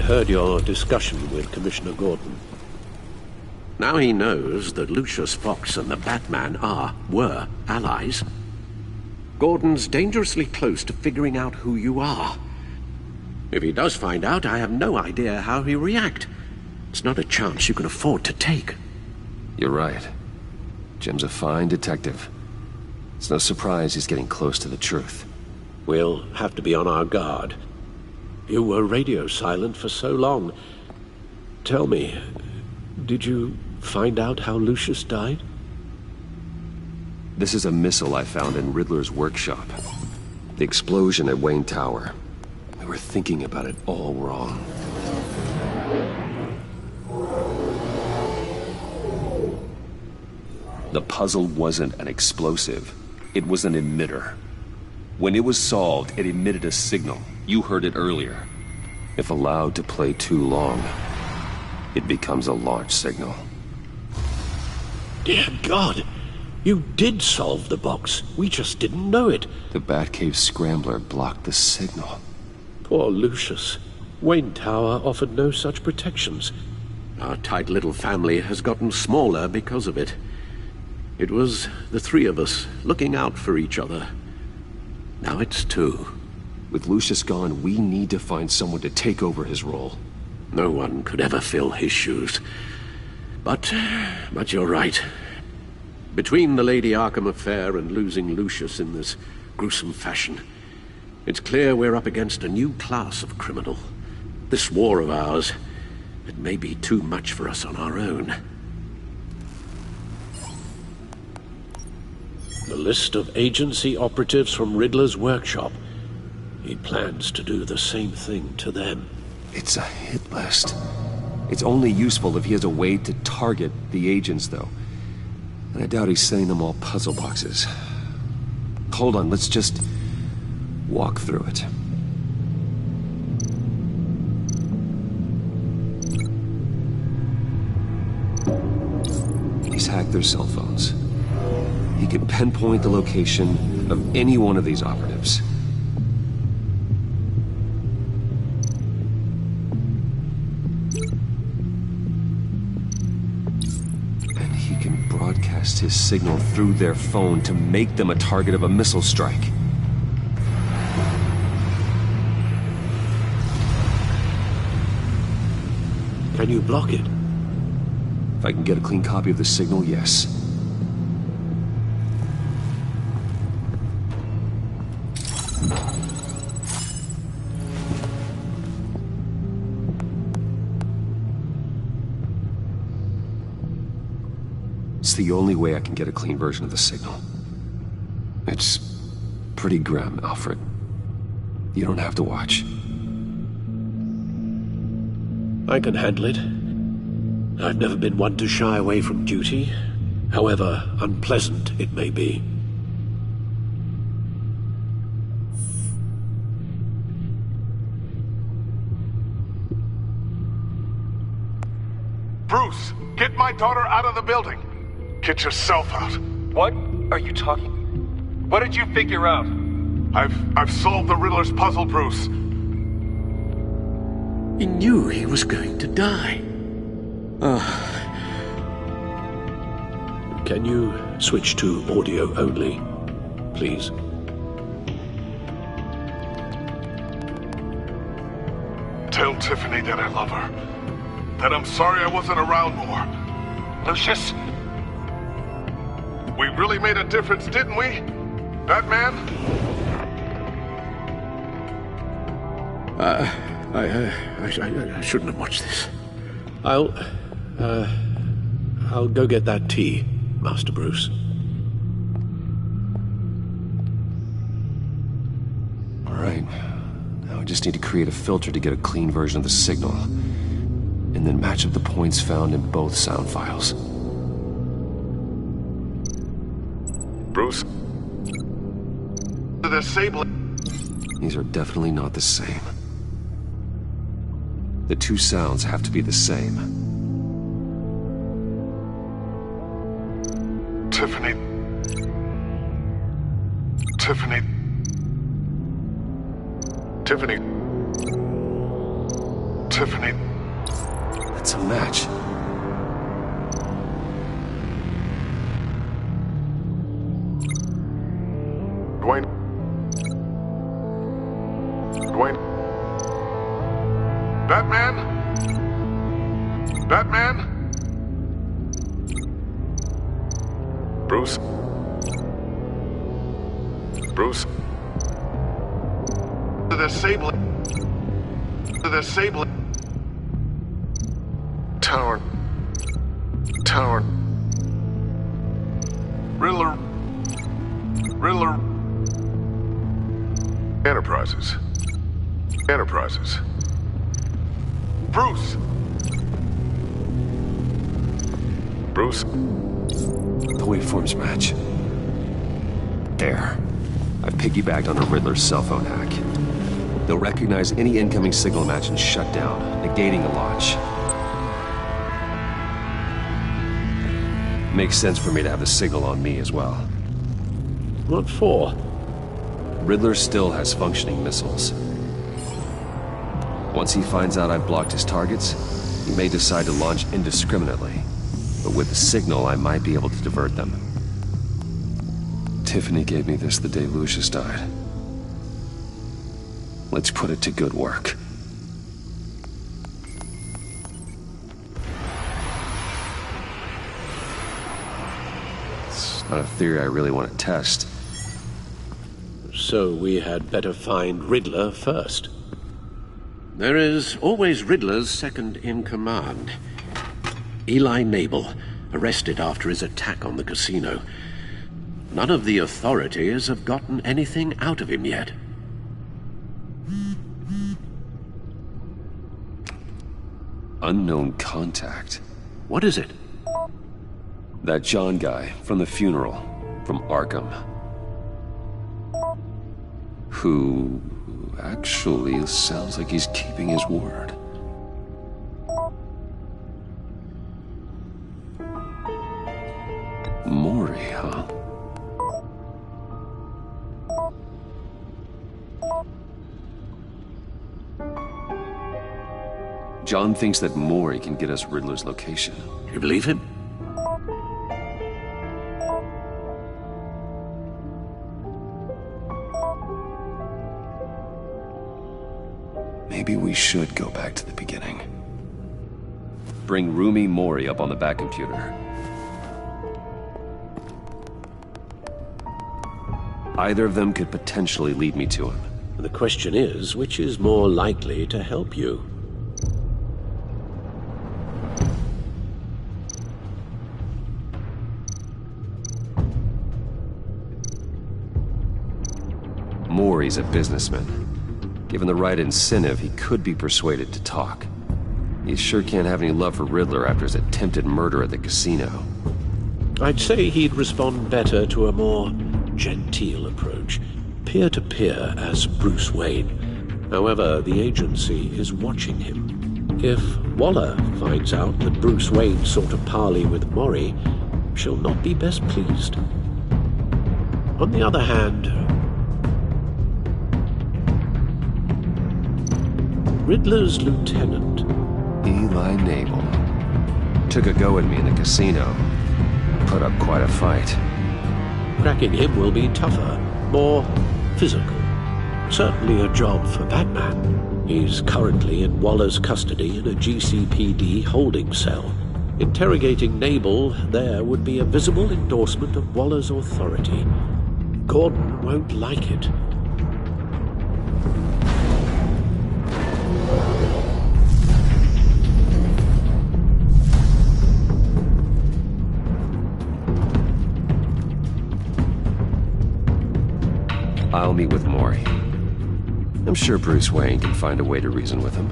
heard your discussion with Commissioner Gordon. Now he knows that Lucius Fox and the Batman were allies. Gordon's dangerously close to figuring out who you are. If he does find out, I have no idea how he'll react. It's not a chance you can afford to take. You're right. Jim's a fine detective. It's no surprise he's getting close to the truth. We'll have to be on our guard. You were radio silent for so long. Tell me, did you find out how Lucius died? This is a missile I found in Riddler's workshop. The explosion at Wayne Tower. We were thinking about it all wrong. The puzzle wasn't an explosive. It was an emitter. When it was solved, it emitted a signal. You heard it earlier. If allowed to play too long, it becomes a launch signal. Dear God! You did solve the box. We just didn't know it. The Batcave scrambler blocked the signal. Poor Lucius. Wayne Tower offered no such protections. Our tight little family has gotten smaller because of it. It was the three of us looking out for each other. Now it's two. With Lucius gone, we need to find someone to take over his role. No one could ever fill his shoes. But you're right. Between the Lady Arkham affair and losing Lucius in this gruesome fashion, it's clear we're up against a new class of criminal. This war of ours, it may be too much for us on our own. The list of agency operatives from Riddler's workshop. He plans to do the same thing to them. It's a hit list. It's only useful if he has a way to target the agents, though. And I doubt he's sending them all puzzle boxes. Hold on, let's just walk through it. He's hacked their cell phones. He can pinpoint the location of any one of these operatives. And he can broadcast his signal through their phone to make them a target of a missile strike. Can you block it? If I can get a clean copy of the signal, yes. It's the only way I can get a clean version of the signal. It's pretty grim, Alfred. You don't have to watch. I can handle it. I've never been one to shy away from duty, however unpleasant it may be. Bruce, get my daughter out of the building. Get yourself out. What are you talking? What did you figure out? I've solved the Riddler's puzzle, Bruce. He knew he was going to die. Can you switch to audio only, please? Tell Tiffany that I love her. That I'm sorry I wasn't around more. Lucius? We really made a difference, didn't we? Batman? I shouldn't have watched this. I'll go get that tea, Master Bruce. All right. Now I just need to create a filter to get a clean version of the signal. And then match up the points found in both sound files. Bruce? Disable. These are definitely not the same. The two sounds have to be the same. Tiffany. Tiffany. Tiffany. Tiffany. That's a match. Dwayne. Batman? Batman? Bruce? Bruce? They're sabling. They're sabling. Tower. Riddler. Enterprises. Bruce. The waveforms match. There. I've piggybacked on a Riddler's cell phone hack. They'll recognize any incoming signal match and shut down, negating a launch. Makes sense for me to have the signal on me as well. What for? Riddler still has functioning missiles. Once he finds out I've blocked his targets, he may decide to launch indiscriminately. But with the signal, I might be able to divert them. Tiffany gave me this the day Lucius died. Let's put it to good work. It's not a theory I really want to test. So we had better find Riddler first. There is always Riddler's second in command. Eli Nabel, arrested after his attack on the casino. None of the authorities have gotten anything out of him yet. Unknown contact. What is it? That John guy from the funeral, from Arkham. Who actually sounds like he's keeping his word. Maury, huh? John thinks that Maury can get us Riddler's location. You believe him? Maybe we should go back to the beginning. Bring Rumi Mori up on the back computer. Either of them could potentially lead me to him. The question is, which is more likely to help you? Maury's a businessman. Given the right incentive, he could be persuaded to talk. He sure can't have any love for Riddler after his attempted murder at the casino. I'd say he'd respond better to a more genteel approach, peer-to-peer as Bruce Wayne. However, the agency is watching him. If Waller finds out that Bruce Wayne sought a parley with Mori, she'll not be best pleased. On the other hand, Riddler's lieutenant, Eli Nabel, took a go at me in the casino. Put up quite a fight. cracking him will be tougher, more physical. Certainly a job for BatMan. He's currently in Waller's custody in a GCPD holding cell. Interrogating Nabel there would be a visible endorsement of Waller's authority. Gordon won't like it. I'll meet with Maury. I'm sure Bruce Wayne can find a way to reason with him.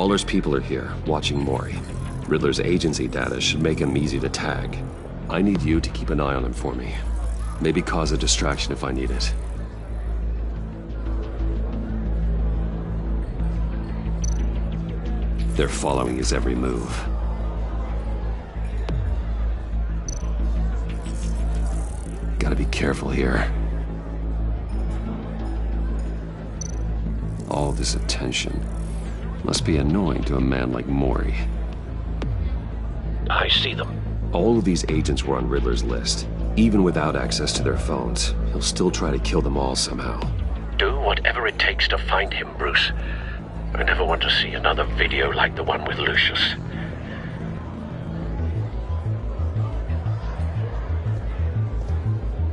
Waller's people are here, watching Mori. Riddler's agency data should make him easy to tag. I need you to keep an eye on him for me. Maybe cause a distraction if I need it. They're following his every move. Gotta be careful here. All this attention must be annoying to a man like Mori. I see them. All of these agents were on Riddler's list. Even without access to their phones, he'll still try to kill them all somehow. Do whatever it takes to find him, Bruce. I never want to see another video like the one with Lucius.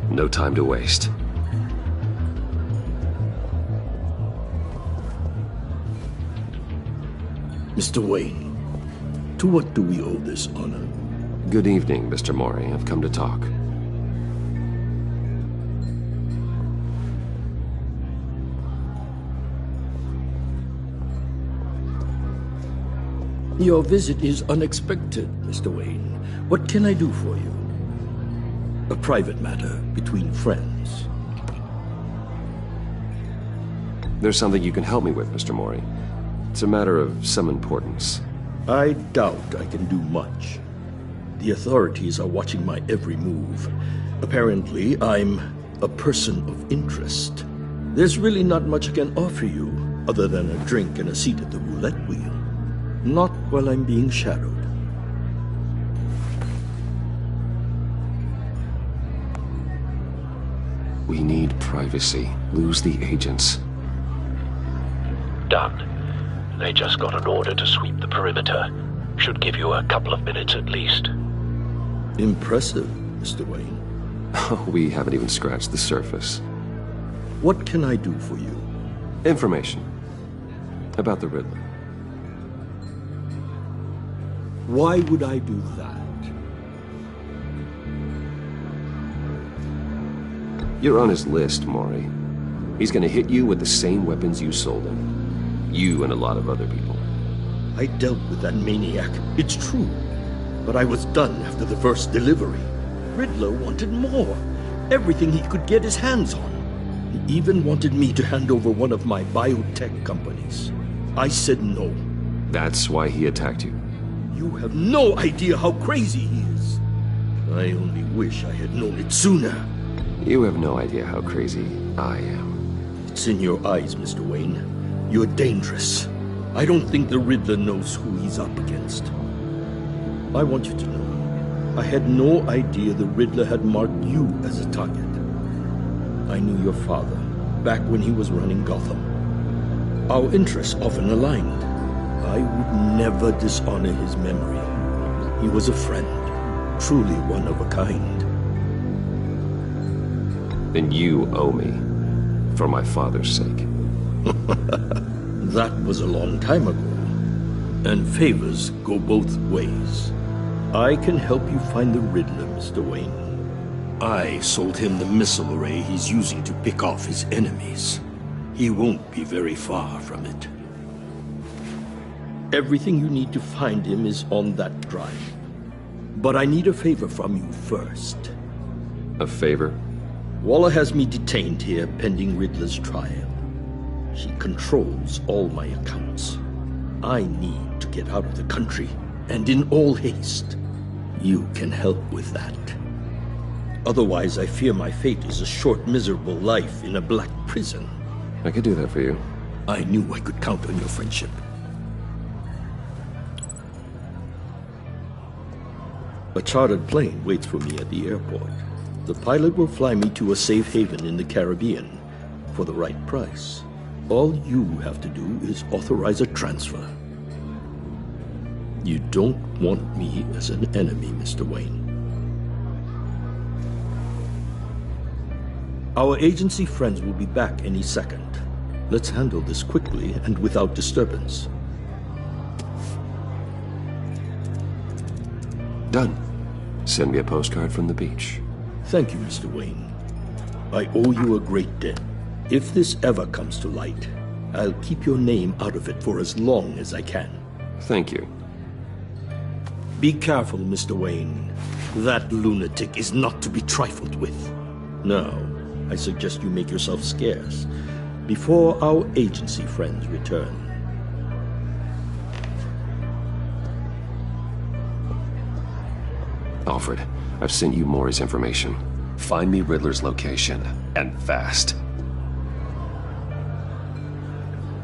No time to waste. Mr. Wayne, to what do we owe this honor? Good evening, Mr. Mori. I've come to talk. Your visit is unexpected, Mr. Wayne. What can I do for you? A private matter between friends. There's something you can help me with, Mr. Mori. It's a matter of some importance. I doubt I can do much. The authorities are watching my every move. Apparently, I'm a person of interest. There's really not much I can offer you, other than a drink and a seat at the roulette wheel. Not while I'm being shadowed. We need privacy. Lose the agents. Done. They just got an order to sweep the perimeter. Should give you a couple of minutes at least. Impressive, Mr. Wayne. We haven't even scratched the surface. What can I do for you? Information. About the Riddler. Why would I do that? You're on his list, Mori. He's gonna hit you with the same weapons you sold him. You and a lot of other people. I dealt with that maniac, it's true. But I was done after the first delivery. Riddler wanted more. Everything he could get his hands on. He even wanted me to hand over one of my biotech companies. I said no. That's why he attacked you. You have no idea how crazy he is. I only wish I had known it sooner. You have no idea how crazy I am. It's in your eyes, Mr. Wayne. You're dangerous. I don't think the Riddler knows who he's up against. I want you to know, I had no idea the Riddler had marked you as a target. I knew your father, back when he was running Gotham. Our interests often aligned. I would never dishonor his memory. He was a friend, truly one of a kind. Then you owe me, for my father's sake. That was a long time ago, and favors go both ways. I can help you find the Riddler, Mr. Wayne. I sold him the missile array he's using to pick off his enemies. He won't be very far from it. Everything you need to find him is on that drive. But I need a favor from you first. A favor? Waller has me detained here pending Riddler's trial. She controls all my accounts. I need to get out of the country, and in all haste. You can help with that. Otherwise, I fear my fate is a short, miserable life in a black prison. I could do that for you. I knew I could count on your friendship. A chartered plane waits for me at the airport. The pilot will fly me to a safe haven in the Caribbean for the right price. All you have to do is authorize a transfer. You don't want me as an enemy, Mr. Wayne. Our agency friends will be back any second. Let's handle this quickly and without disturbance. Done. Send me a postcard from the beach. Thank you, Mr. Wayne. I owe you a great debt. If this ever comes to light, I'll keep your name out of it for as long as I can. Thank you. Be careful, Mr. Wayne. That lunatic is not to be trifled with. Now, I suggest you make yourself scarce before our agency friends return. Alfred, I've sent you Maury's information. Find me Riddler's location, and fast.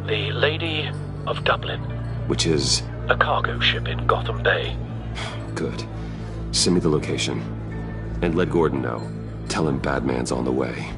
The Lady of Dublin. Which is... A cargo ship in Gotham Bay. Good. Send me the location. And let Gordon know. Tell him BatMan's on the way.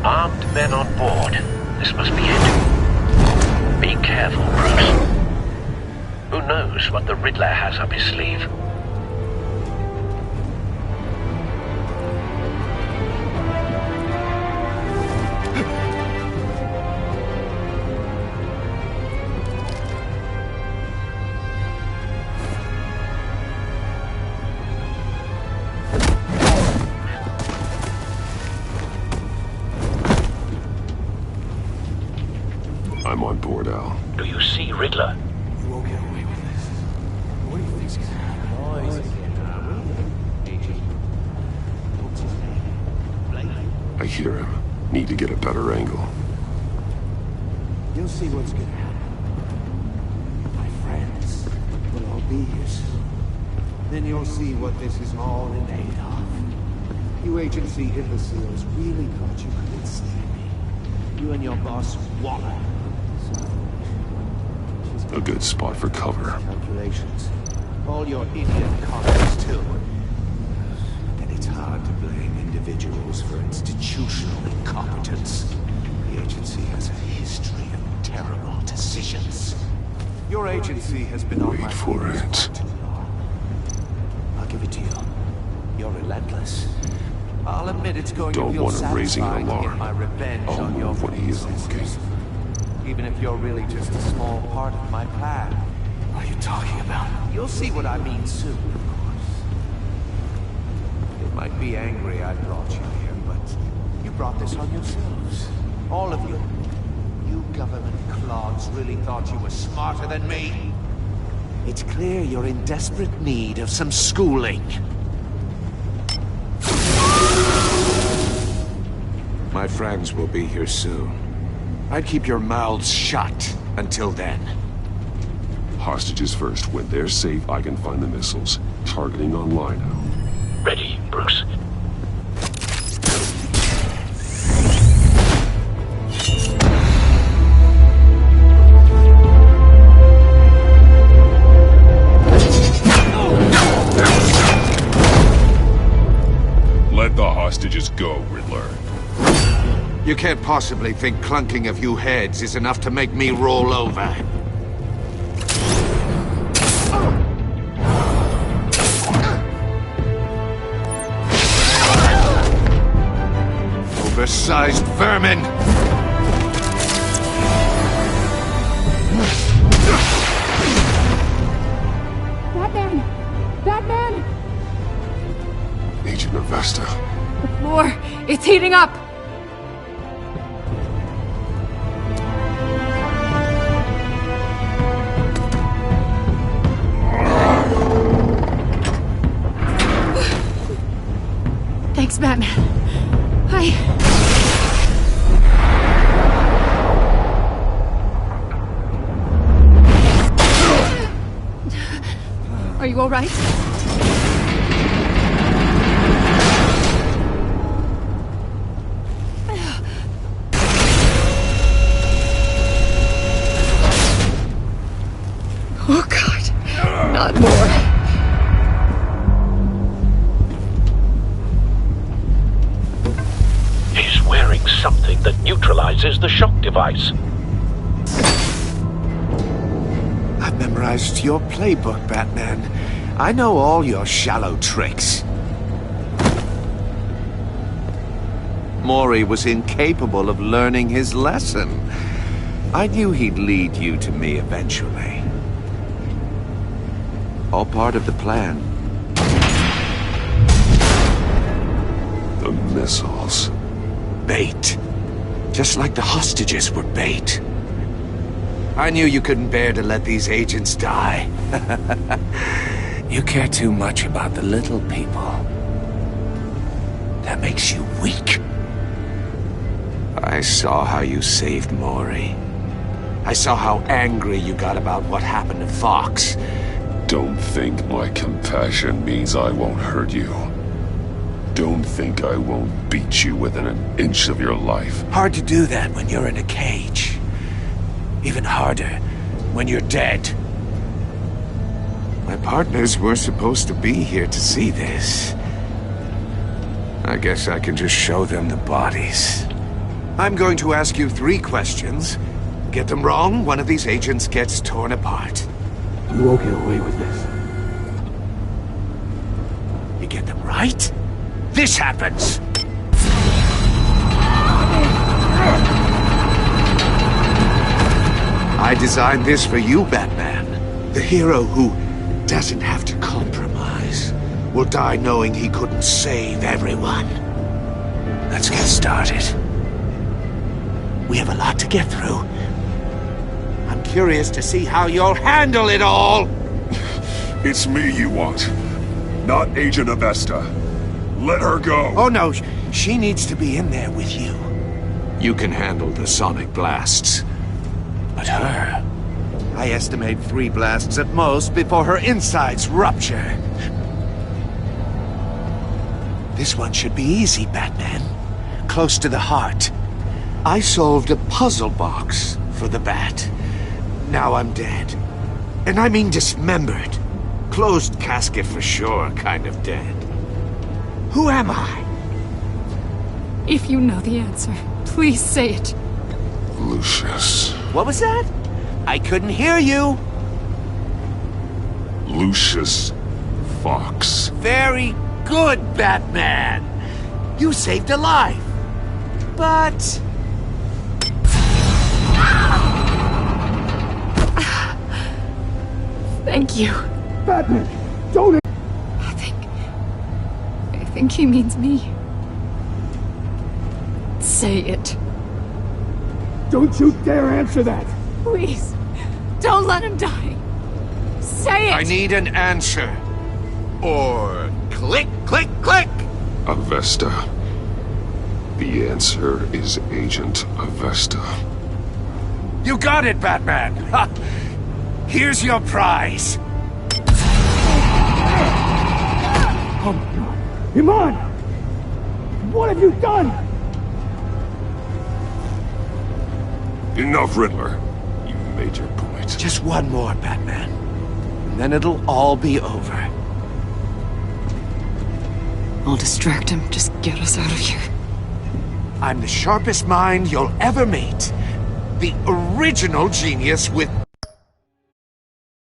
Armed men on board. This must be it. Be careful, Bruce. Who knows what the Riddler has up his sleeve? I'm on board, Al. Do you see Riddler? You won't get away with this. What do you think's gonna happen? I hear him. Need to get a better angle. You'll see what's gonna happen. My friends will all be here soon. Then you'll see what this is all in aid of. You agency imbeciles really thought you could ensnare me. You and your boss, Waller. A good spot for cover. Calculations. All your idiot colleagues, too. And it's hard to blame individuals for institutional incompetence. The agency has a history of terrible decisions. Your agency has been on my Wait for heels it. for too long. I'll give it to you. You're relentless. I'll admit it's going Don't to feel want him raising an satisfying to get alarm. my revenge I'll on your move when he is predecessors. Even if you're really just a small part of my plan. What are you talking about? You'll see what I mean soon, of course. You might be angry I brought you here, but you brought this on yourselves. All of you. You government clods really thought you were smarter than me. It's clear you're in desperate need of some schooling. My friends will be here soon. I'd keep your mouths shut until then. Hostages first. When they're safe, I can find the missiles. Targeting on Lino. Ready, Bruce. Let the hostages go, Riddler. You can't possibly think clunking a few heads is enough to make me roll over. Oversized vermin! Batman! Batman! Agent Avesta. The floor! It's heating up! Thanks, Batman. Are you all right? Oh, God. Not more. He's wearing something that neutralizes the shock device. I've memorized your playbook, Batman. I know all your shallow tricks. Maury was incapable of learning his lesson. I knew he'd lead you to me eventually. All part of the plan. The missiles. Bait. Just like the hostages were bait. I knew you couldn't bear to let these agents die. You care too much about the little people. That makes you weak. I saw how you saved Maury. I saw how angry you got about what happened to Fox. Don't think my compassion means I won't hurt you. Don't think I won't beat you within an inch of your life. Hard to do that when you're in a cage. Even harder when you're dead. My partners were supposed to be here to see this. I guess I can just show them the bodies. I'm going to ask you 3 questions. Get them wrong, one of these agents gets torn apart. You won't get away with this. You get them right, this happens! I designed this for you, Batman. The hero who doesn't have to compromise will die knowing he couldn't save everyone. Let's get started. We have a lot to get through. I'm curious to see how you'll handle it all! It's me you want, not Agent Avesta. Let her go! Oh no, she needs to be in there with you. You can handle the sonic blasts. But her... I estimate 3 blasts at most before her insides rupture. This one should be easy, Batman. Close to the heart. I solved a puzzle box for the Bat. Now I'm dead. And I mean dismembered. Closed casket for sure, kind of dead. Who am I? If you know the answer, please say it. Lucius. What was that? I couldn't hear you. Lucius Fox. Very good, Batman. You saved a life. But... Thank you. Batman, don't... I think he means me. Say it. Don't you dare answer that! Please. Don't let him die. Say it! I need an answer. Or click, click, click! Avesta. The answer is Agent Avesta. You got it, Batman! Ha! Here's your prize. Oh my god. Iman! What have you done? Enough, Riddler. You made your point. Just one more, Batman. And then it'll all be over. I'll distract him. Just get us out of here. I'm the sharpest mind you'll ever meet. The original genius with